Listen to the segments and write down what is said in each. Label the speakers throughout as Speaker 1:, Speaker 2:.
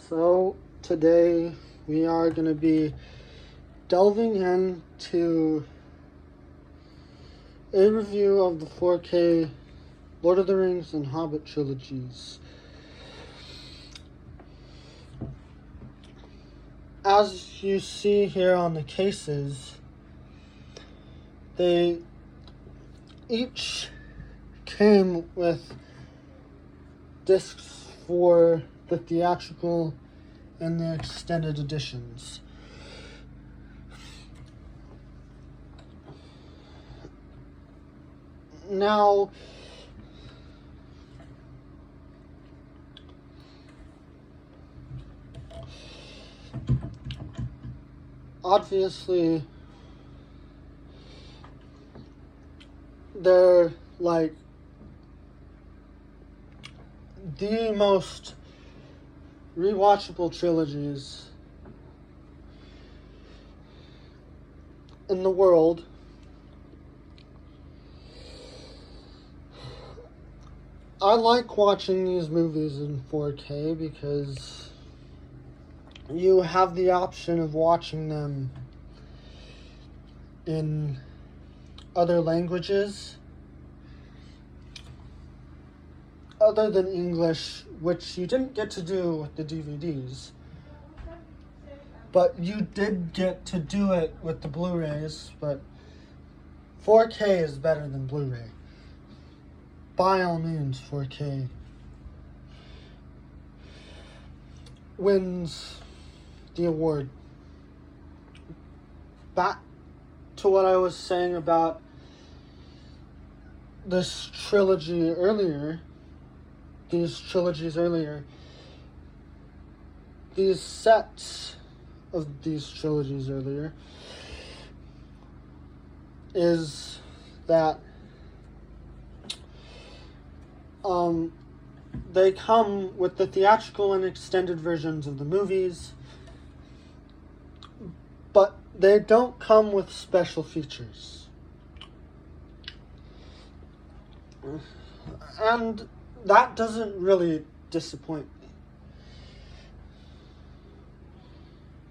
Speaker 1: So today we are going to be delving into a review of the 4K Lord of the Rings and Hobbit trilogies. As you see here on the cases, they each came with discs for the theatrical and the extended editions. Now, obviously, they're like the most rewatchable trilogies in the world. I like watching these movies in 4K because you have the option of watching them in other languages other than English, which you didn't get to do with the DVDs, but you did get to do it with the Blu-rays. But 4K is better than Blu-ray. By all means, 4K wins the award. Back to what I was saying about this trilogy earlier, these sets of these trilogies earlier, is that they come with the theatrical and extended versions of the movies, but they don't come with special features. And that doesn't really disappoint me.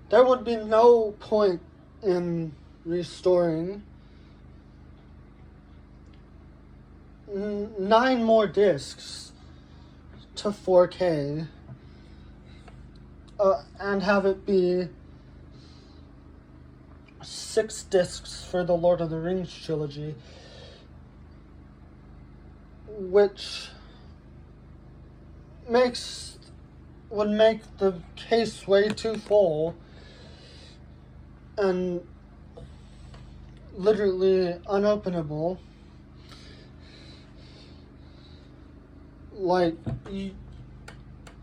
Speaker 1: There would be no point in restoring 9 more discs to 4K and have it be 6 discs for the Lord of the Rings trilogy, which would make the case way too full and literally unopenable.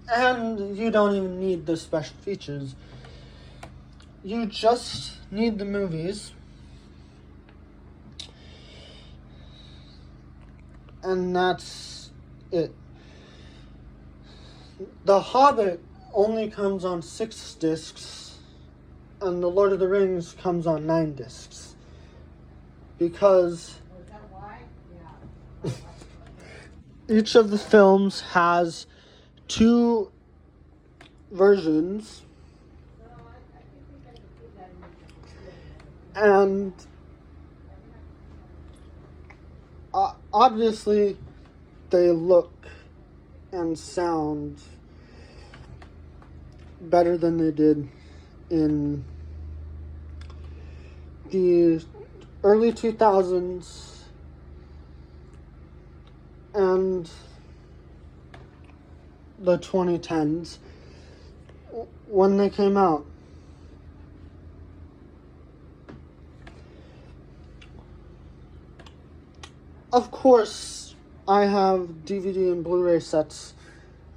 Speaker 1: And you don't even need the special features. You just need the movies. And that's it. The Hobbit only comes on 6 discs, and The Lord of the Rings comes on 9 discs. Because each of the films has 2 versions, and obviously they look and sound better than they did in the early 2000s and the 2010s when they came out. Of course, I have DVD and Blu-ray sets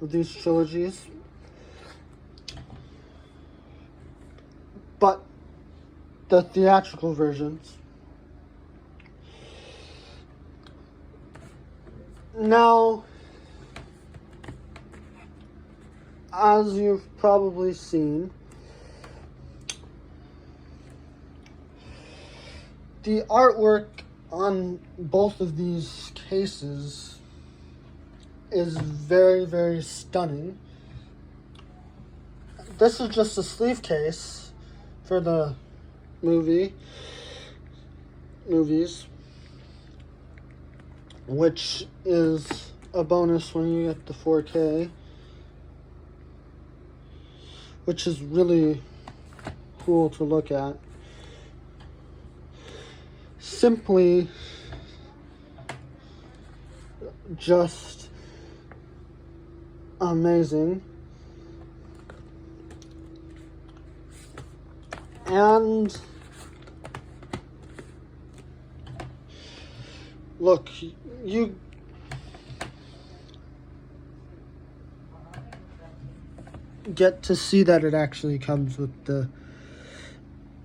Speaker 1: of these trilogies, but the theatrical versions. Now, as you've probably seen, the artwork on both of these cases is very, very stunning. this is just a sleeve case for the movies, which is a bonus when you get the 4K, which is really cool to look at. Simply just amazing. And look, you get to see that it actually comes with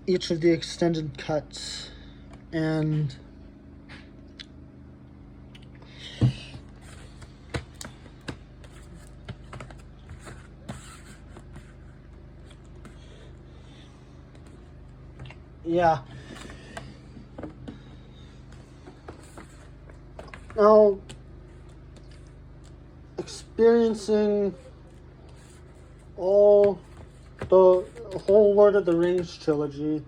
Speaker 1: each of the extended cuts, and yeah. Now, experiencing the whole Lord of the Rings trilogy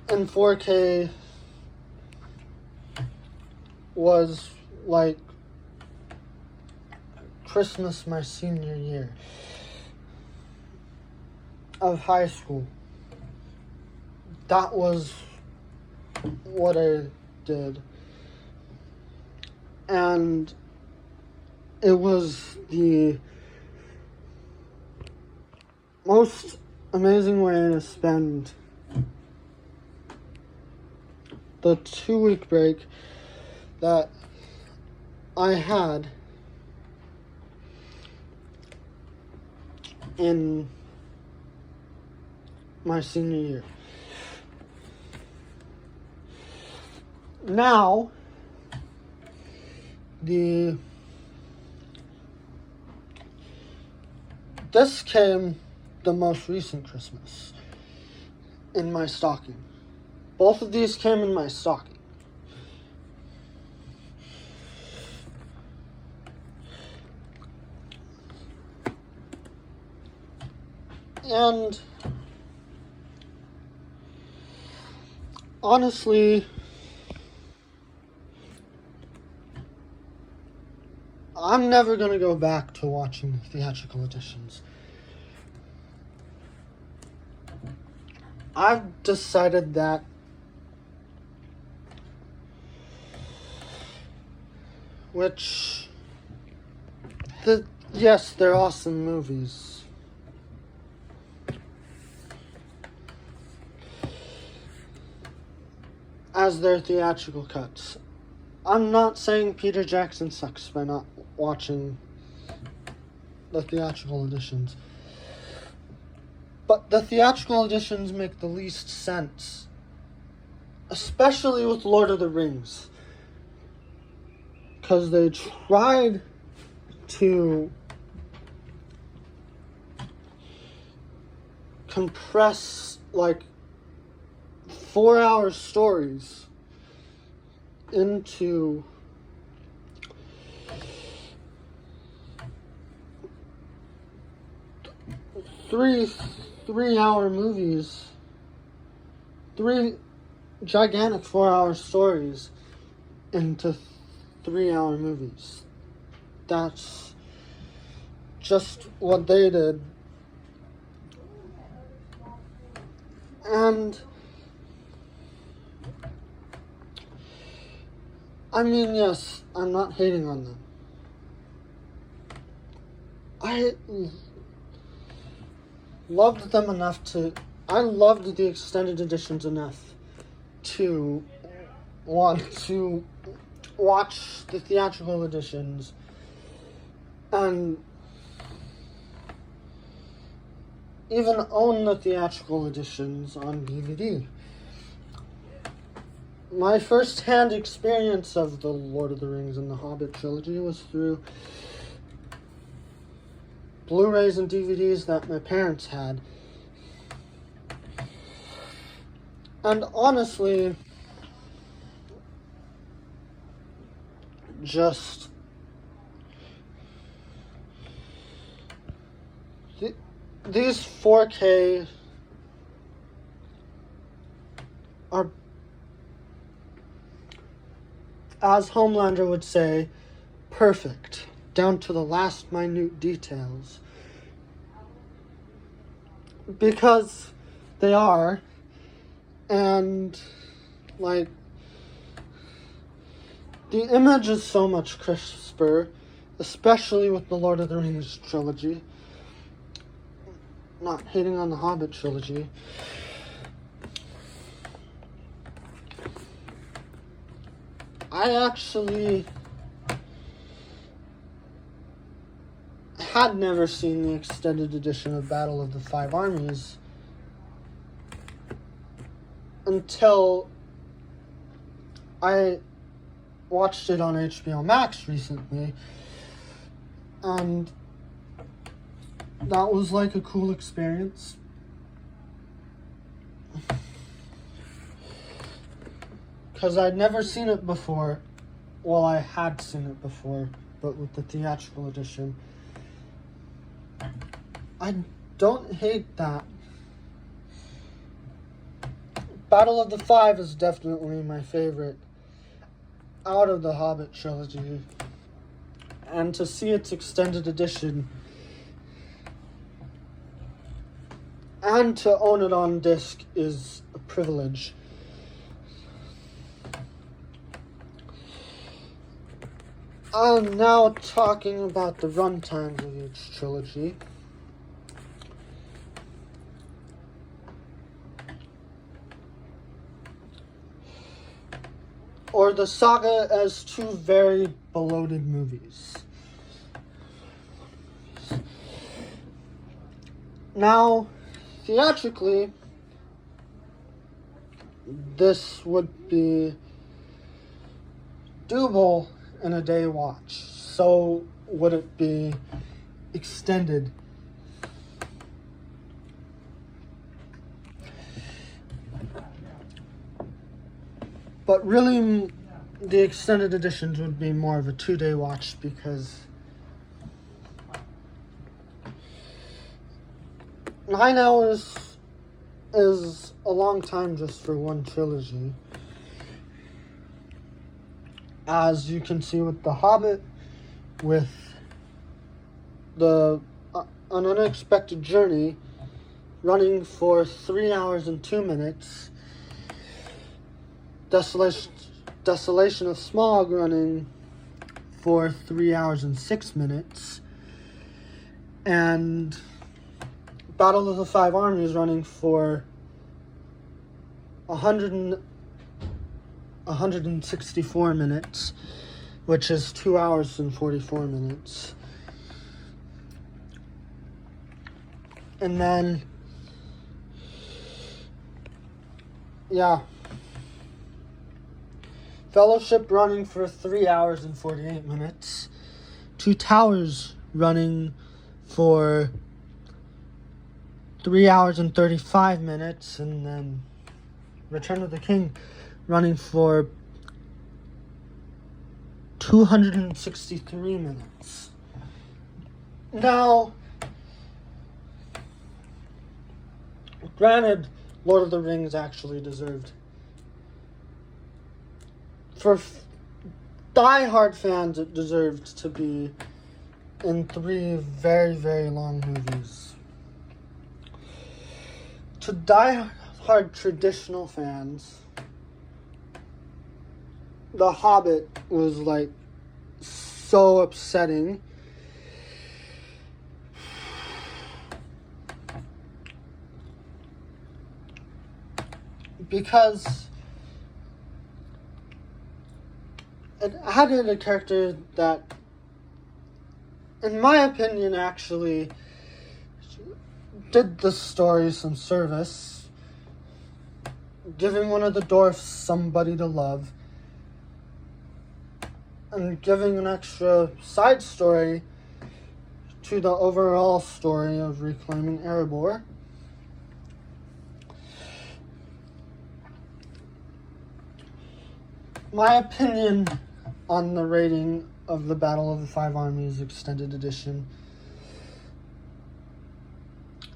Speaker 1: in 4K was like Christmas my senior year of high school. That was what I did. And it was the most amazing way to spend the 2-week break that I had in my senior year. Now, this came the most recent Christmas in my stocking. Both of these came in my stocking. And honestly, I'm never going to go back to watching theatrical editions. I've decided that yes, they're awesome movies. As their theatrical cuts. I'm not saying Peter Jackson sucks by not watching the theatrical editions. But the theatrical editions make the least sense. Especially with Lord of the Rings. Because they tried to compress like 4-hour stories into three-hour movies, 3 gigantic 4-hour stories into 3-hour movies. That's just what they did. And I mean, yes, I'm not hating on them. I loved them enough I loved the extended editions enough to want to watch the theatrical editions and even own the theatrical editions on DVD. My first-hand experience of the Lord of the Rings and the Hobbit trilogy was through Blu-rays and DVDs that my parents had. And honestly, just these 4K are, as Homelander would say, perfect, down to the last minute details. Because they are, and, like, the image is so much crisper, especially with the Lord of the Rings trilogy. Not hating on the Hobbit trilogy. I actually had never seen the extended edition of Battle of the Five Armies until I watched it on HBO Max recently, and that was like a cool experience. Because I'd never seen it before. Well, I had seen it before, but with the theatrical edition. I don't hate that. Battle of the Five is definitely my favorite out of the Hobbit trilogy. And to see its extended edition and to own it on disc is a privilege. I'm now talking about the runtimes of each trilogy. Or the saga as two very bloated movies. Now, theatrically, this would be doable in a day watch. So would it be extended? But really, the extended editions would be more of a 2-day watch because 9 hours is a long time just for one trilogy. As you can see with The Hobbit, with the An Unexpected Journey running for 3 hours and 2 minutes, Desolation of Smaug running for 3 hours and 6 minutes, and Battle of the Five Armies running for 164 minutes, which is 2 hours and 44 minutes. And then, Fellowship running for 3 hours and 48 minutes. Two Towers running for 3 hours and 35 minutes. And then Return of the King running for 263 minutes. Now, granted, Lord of the Rings actually deserved. For die-hard fans, it deserved to be in 3 very, very long movies. To die-hard traditional fans, The Hobbit was, like, so upsetting. Because it added a character that, in my opinion, actually did the story some service, giving one of the dwarfs somebody to love, and giving an extra side story to the overall story of reclaiming Erebor. My opinion on the rating of the Battle of the Five Armies Extended Edition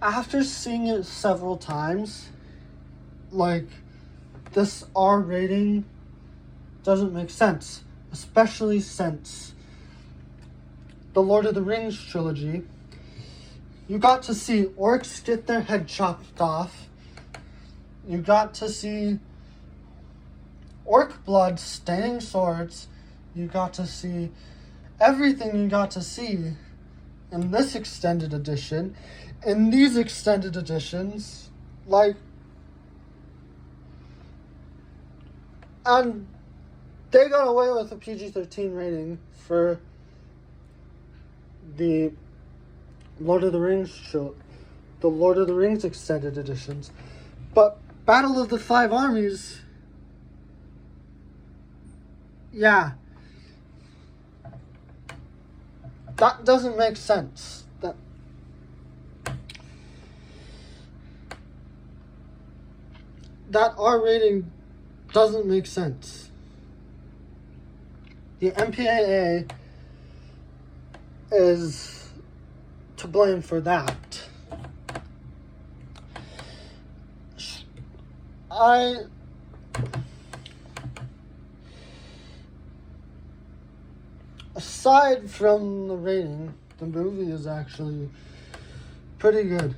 Speaker 1: after seeing it several times, like, this R rating doesn't make sense, especially since the Lord of the Rings trilogy, you got to see orcs get their head chopped off. You got to see orc blood staining swords. You got to see everything you got to see in this extended edition. In these extended editions, like, and they got away with a PG-13 rating for the Lord of the Rings extended editions. But Battle of the Five Armies, yeah, that doesn't make sense. That R rating doesn't make sense. The MPAA is to blame for that. Aside from the rating, the movie is actually pretty good.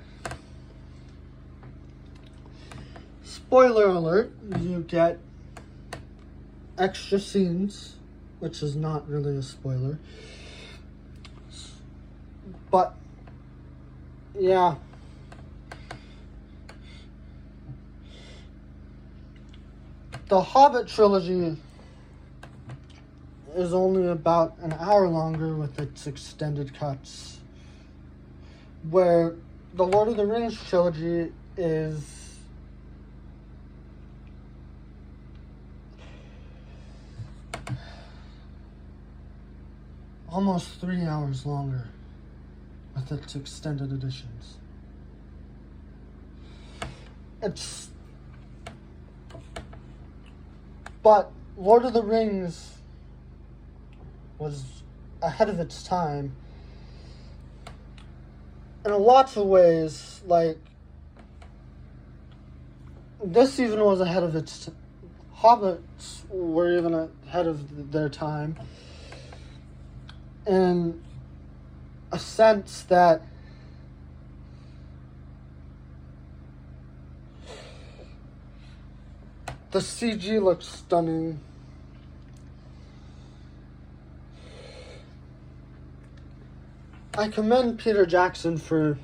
Speaker 1: Spoiler alert, you get extra scenes, which is not really a spoiler. But, yeah. The Hobbit trilogy is only about an hour longer with its extended cuts, where the Lord of the Rings trilogy is almost 3 hours longer with its extended editions. But Lord of the Rings was ahead of its time in a lot of ways. Like, this even was ahead of its Hobbits were even ahead of their time, in a sense that the CG looks stunning. I commend Peter Jackson for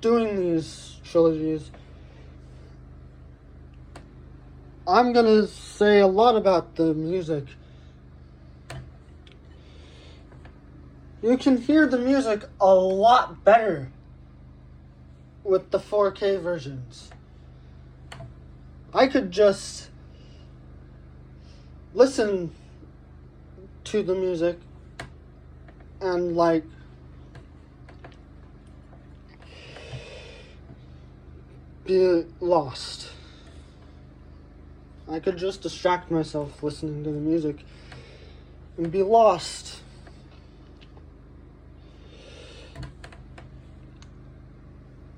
Speaker 1: doing these trilogies. I'm gonna say a lot about the music. You can hear the music a lot better with the 4K versions. I could just listen to the music and, like, be lost. I could just distract myself listening to the music and be lost.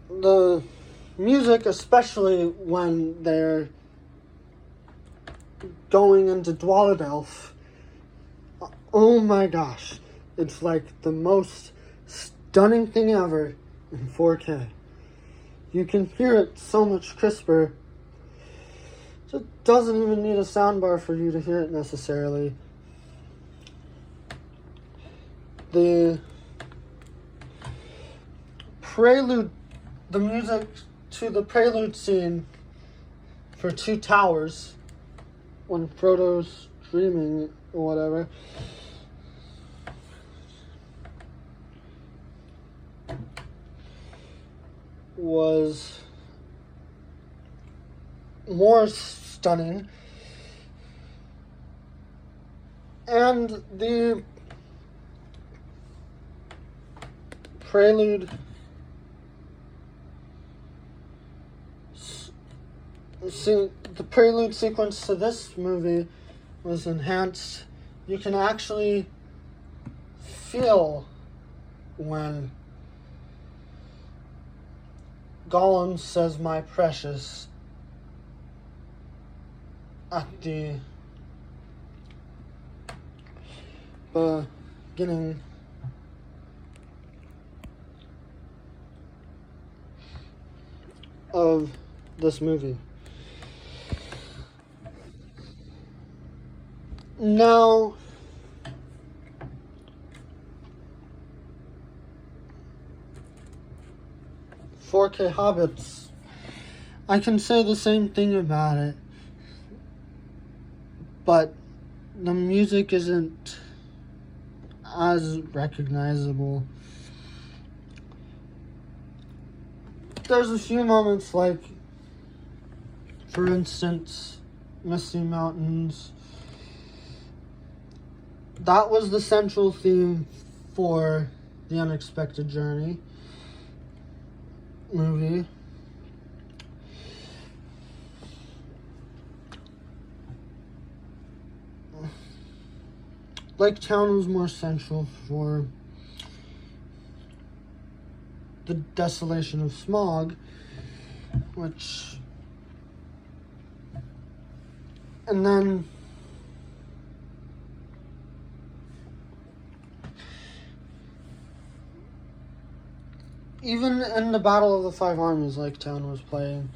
Speaker 1: The music, especially when they're going into Dwaladelf, oh my gosh, it's like the most stunning thing ever in 4K. You can hear it so much crisper. It doesn't even need a soundbar for you to hear it necessarily. The music to the prelude scene for Two Towers, when Frodo's dreaming or whatever, was more stunning. And the prelude sequence to this movie was enhanced. You can actually feel when Gollum says "my precious" at the beginning of this movie. Now, "4K Hobbits," I can say the same thing about it, but the music isn't as recognizable. There's a few moments, like, for instance, Misty Mountains. That was the central theme for The Unexpected Journey movie. Lake Town was more central for the desolation of Smog, which, and then even in the Battle of the Five Armies, Lake Town was playing.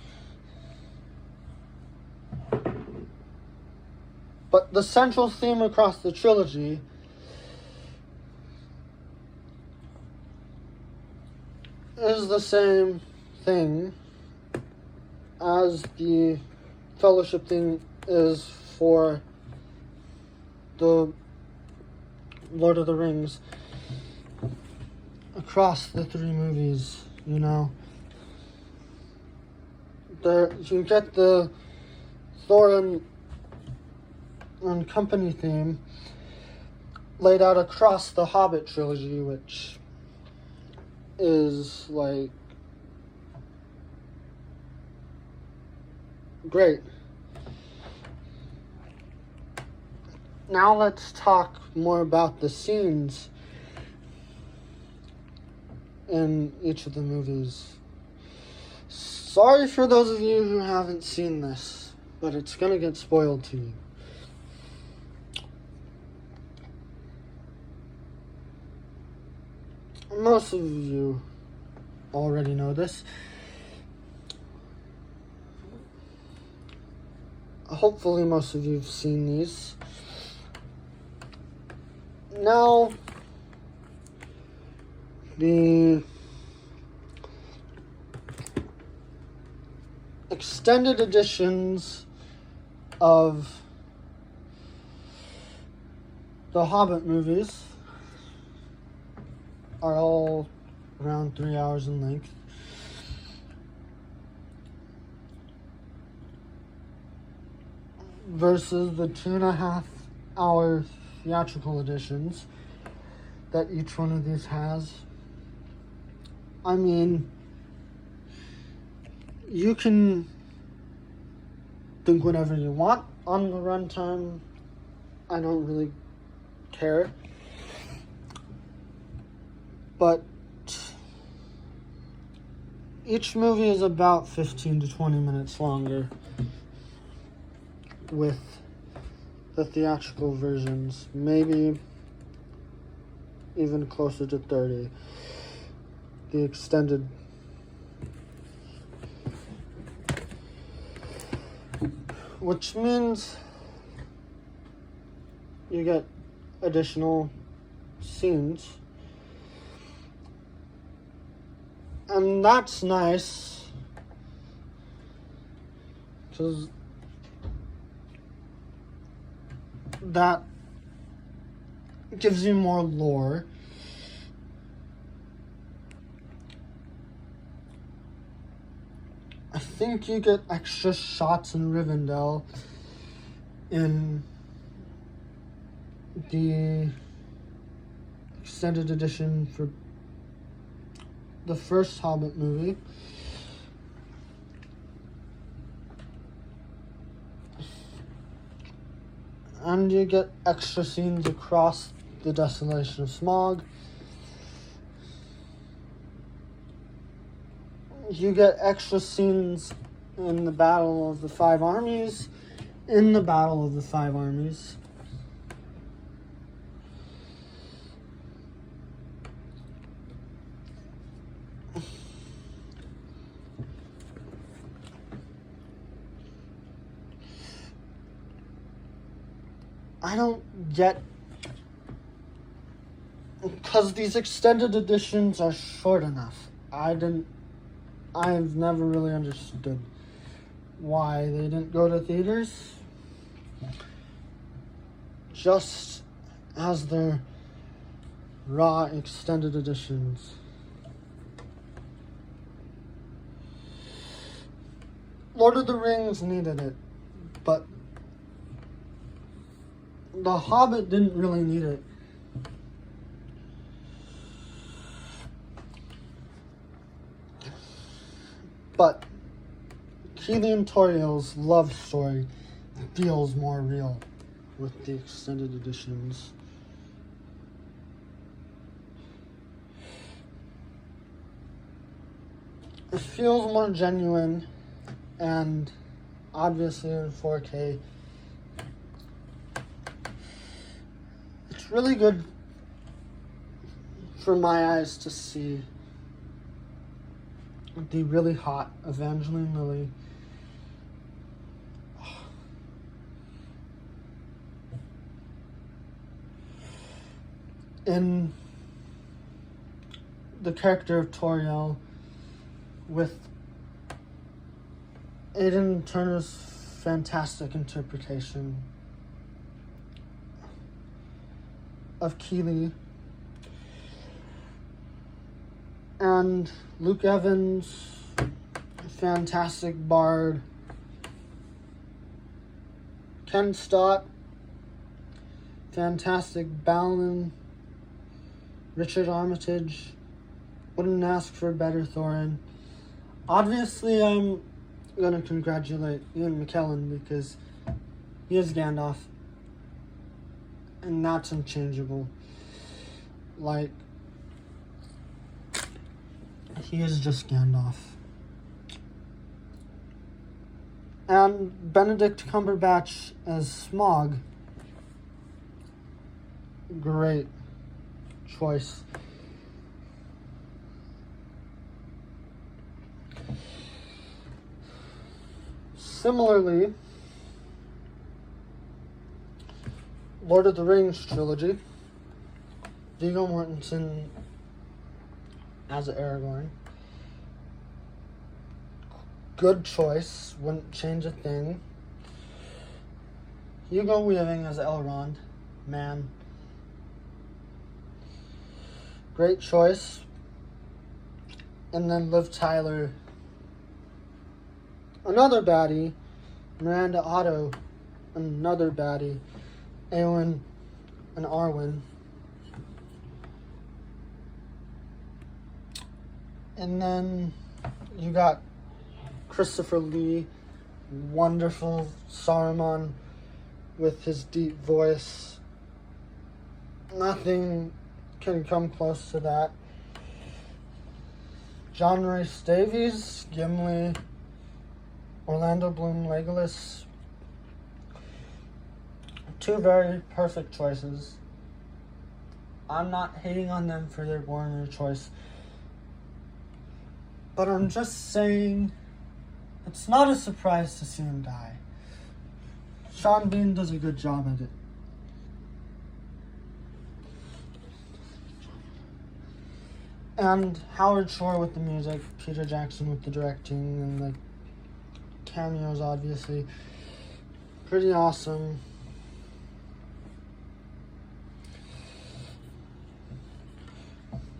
Speaker 1: But the central theme across the trilogy is the same thing as the Fellowship thing is for the Lord of the Rings across the three movies, you know. There, you get the Thorin and Company theme laid out across the Hobbit trilogy, which is, like, great. Now let's talk more about the scenes in each of the movies. Sorry for those of you who haven't seen this, but it's gonna get spoiled to you. Most of you already know this. Hopefully most of you have seen these. Now, the extended editions of the Hobbit movies are all around 3 hours in length. Versus the 2.5 hour theatrical editions that each one of these has. I mean, you can think whatever you want on the runtime. I don't really care. But each movie is about 15 to 20 minutes longer with the theatrical versions, maybe even closer to 30. The extended which means you get additional scenes. And that's nice, because that gives you more lore. I think you get extra shots in Rivendell in the extended edition for the first Hobbit movie. And you get extra scenes across the desolation of Smog. You get extra scenes in the Battle of the Five Armies. In the Battle of the Five Armies. I don't get, because these extended editions are short enough. I've never really understood why they didn't go to theaters. Just as their raw extended editions. Lord of the Rings needed it, but The Hobbit didn't really need it. But Keely and Toriel's love story feels more real with the extended editions. It feels more genuine, and obviously in 4K. It's really good for my eyes to see the really hot Evangeline Lilly in the character of Toriel with Aidan Turner's fantastic interpretation of Keely, and Luke Evans, fantastic bard, Ken Stott, fantastic Balin, Richard Armitage, wouldn't ask for a better Thorin. Obviously, I'm going to congratulate Ian McKellen because he is Gandalf, and that's unchangeable. Like, he is just Gandalf. And Benedict Cumberbatch as Smaug, great choice. Similarly, Lord of the Rings trilogy, Viggo Mortensen as Aragorn. Good choice, wouldn't change a thing. Hugo Weaving as Elrond, man. Great choice. And then Liv Tyler, another baddie. Miranda Otto, another baddie. Eowyn and Arwen. And then you got Christopher Lee, wonderful Saruman with his deep voice. Nothing can come close to that. John Rhys Davies, Gimli, Orlando Bloom, Legolas. Two very perfect choices. I'm not hating on them for their Warner choice, but I'm just saying it's not a surprise to see him die. Sean Bean does a good job at it. And Howard Shore with the music, Peter Jackson with the directing, and the cameos, obviously. Pretty awesome.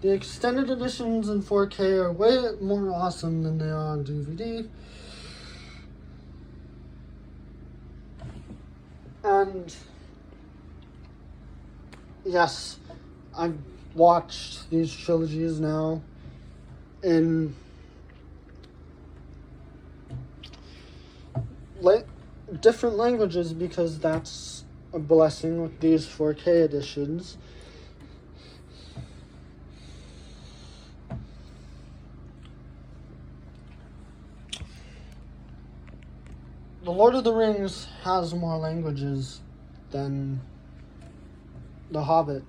Speaker 1: The extended editions in 4K are way more awesome than they are on DVD. And yes, I've watched these trilogies now in different languages because that's a blessing with these 4K editions. The Lord of the Rings has more languages than The Hobbit.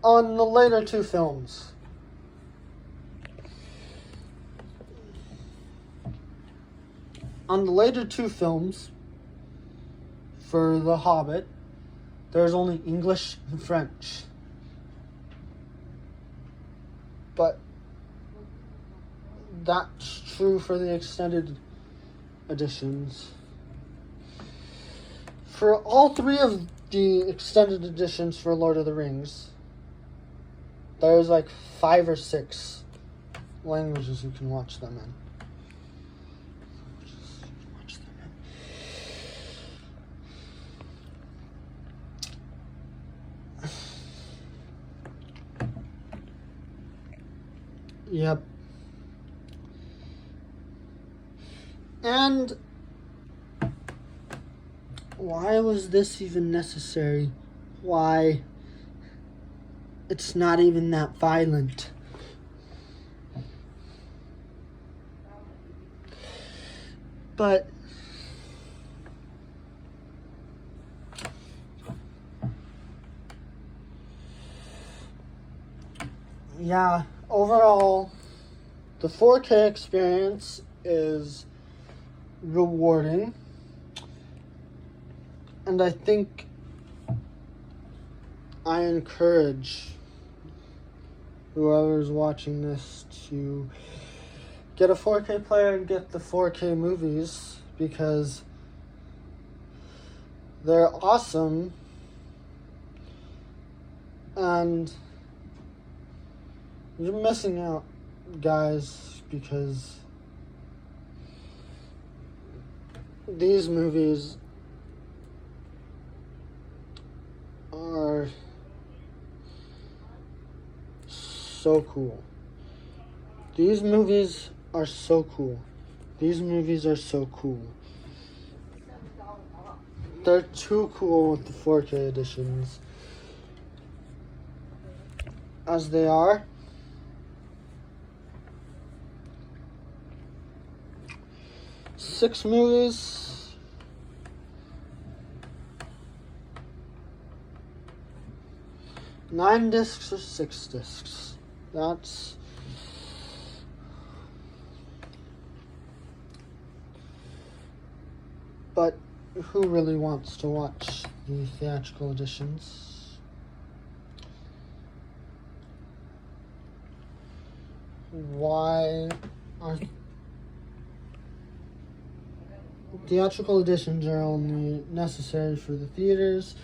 Speaker 1: On the later two films, for The Hobbit, there's only English and French. But that's true for the extended editions. For all three of the extended editions for Lord of the Rings, there's like 5 or 6 languages you can watch them in. Yep. And why was this even necessary? Why? It's not even that violent. But yeah, overall, the 4K experience is rewarding, and I think I encourage whoever's watching this to get a 4K player and get the 4K movies, because they're awesome, and you're missing out, guys, because these movies are so cool. These movies are so cool. They're too cool with the 4K editions as they are. Six movies. Nine discs or 6 discs. That's but who really wants to watch the theatrical editions? Why are theatrical editions are only necessary for the theaters,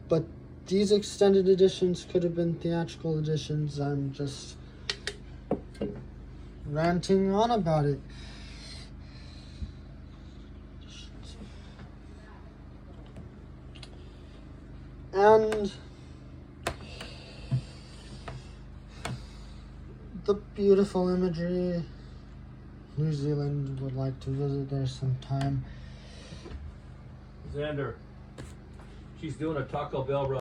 Speaker 1: but these extended editions could have been theatrical editions? I'm just ranting on about it. And the beautiful imagery. New Zealand would like to visit there sometime.
Speaker 2: Xander, she's doing a Taco Bell run.